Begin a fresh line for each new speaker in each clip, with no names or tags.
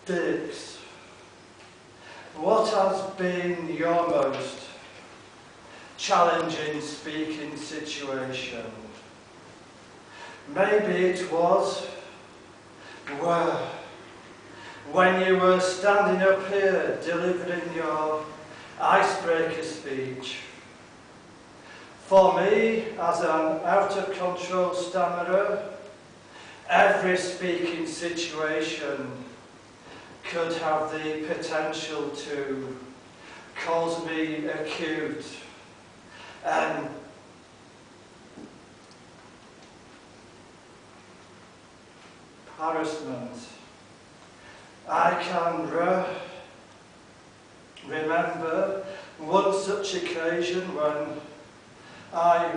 Dix, what has been your most challenging speaking situation? Maybe it was when you were standing up here delivering your icebreaker speech. For me, as an out-of-control stammerer, every speaking situation could have the potential to cause me acute harassment. I can remember one such occasion when I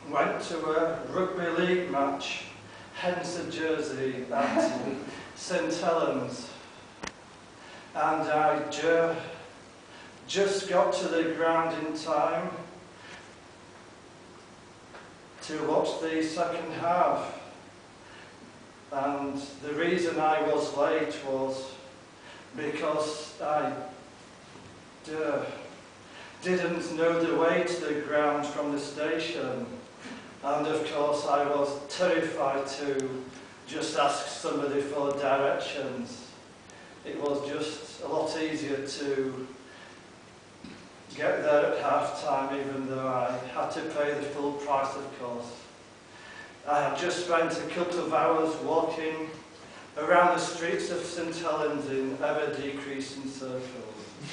went to a rugby league match, hence a jersey, at St Helens, and I just got to the ground in time to watch the second half. And the reason I was late was because I didn't know the way to the ground from the station. And of course I was terrified to just ask somebody for directions. It was just a lot easier to get there at half time, even though I had to pay the full price, of course. I had just spent a couple of hours walking around the streets of St Helens in ever-decreasing circles.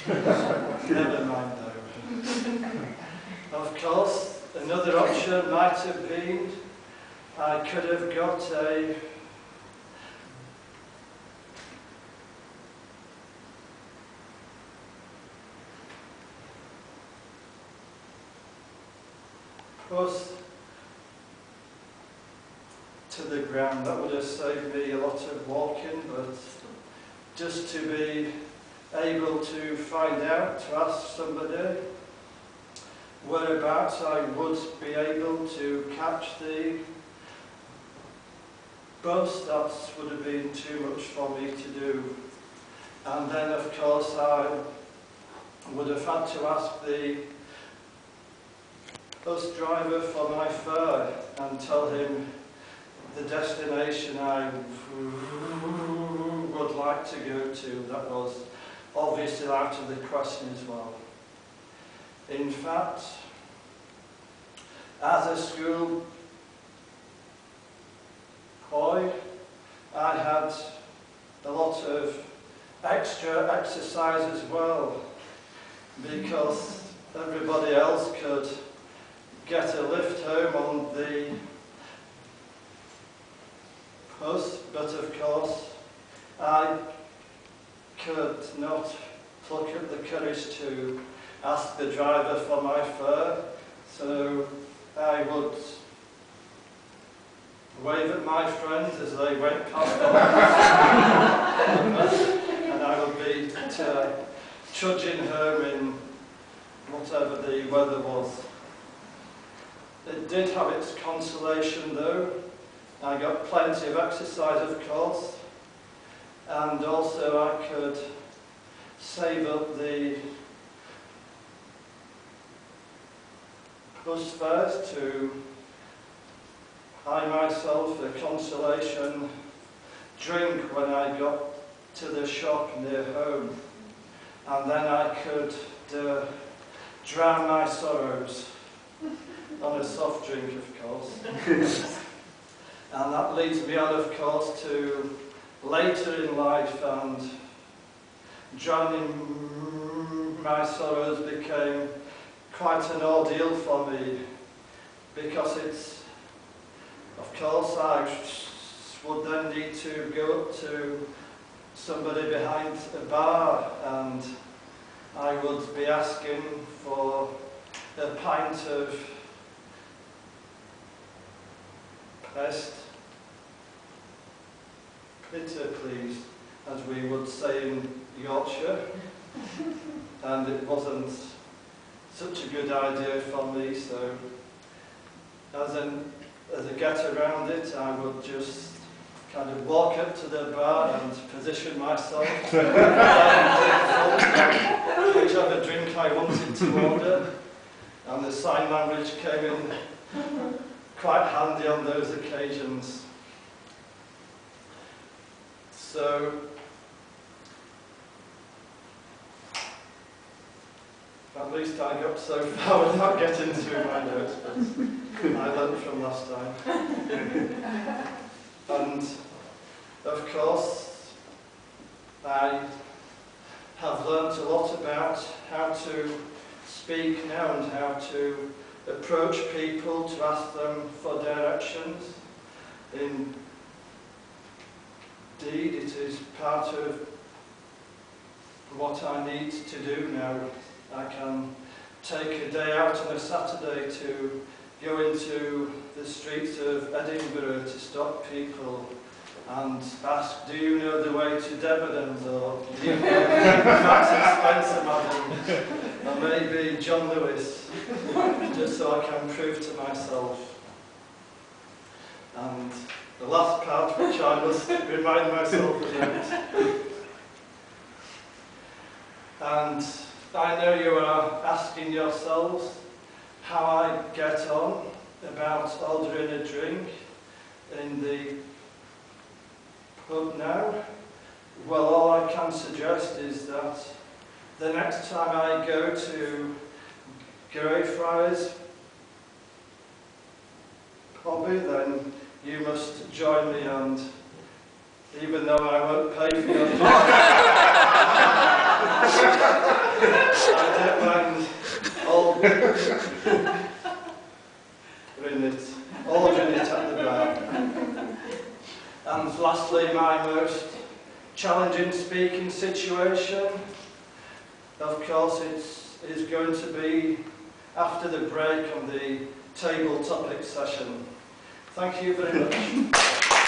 Never mind though. Of course, another option might have been I could have got a bus to the ground. That would have saved me a lot of walking, but just to be able to find out, to ask somebody whereabouts I would be able to catch the bus, that would have been too much for me to do. And then of course I would have had to ask the bus driver for my fare and tell him the destination I would like to go to. That was obviously out of the question as well. In fact, as a school boy, I had a lot of extra exercise as well, because everybody else could get a lift home on the bus, but of course I could not pluck up the courage to ask the driver for my fare, so I would wave at my friends as they went past and I would be trudging home in whatever the weather was. It did have its consolation though. I got plenty of exercise, of course, and also I could save up the bus fares to buy myself a consolation drink when I got to the shop near home, and then I could drown my sorrows on a soft drink, of course. And that leads me on, of course, to later in life, and drowning my sorrows became quite an ordeal for me, because it's, of course, I would then need to go up to somebody behind a bar and I would be asking for a pint of pressed bitter, please, as we would say in Yorkshire, and it wasn't such a good idea for me, so as a get around it, I would just kind of walk up to the bar and position myself, whichever drink I wanted to order, and the sign language came in quite handy on those occasions. So, at least I got so far without getting through my notes, but I learned from last time. And of course, I have learnt a lot about how to speak now and how to approach people to ask them for directions. Indeed, it is part of what I need to do now. I can take a day out on a Saturday to go into the streets of Edinburgh to stop people and ask, do you know the way to Debenhams, or do you know Max and Spencer, madam, or maybe John Lewis, just so I can prove to myself. And the last part, which I must remind myself about. And I know you are asking yourselves how I get on about ordering a drink in the pub now. Well, all I can suggest is that the next time I go to Greyfriars hobby, then you must join me, and even though I won't pay for your drink, I don't mind ordering it at the bar. And lastly, my most challenging speaking situation, of course, is going to be after the break on the table topic session. Thank you very much.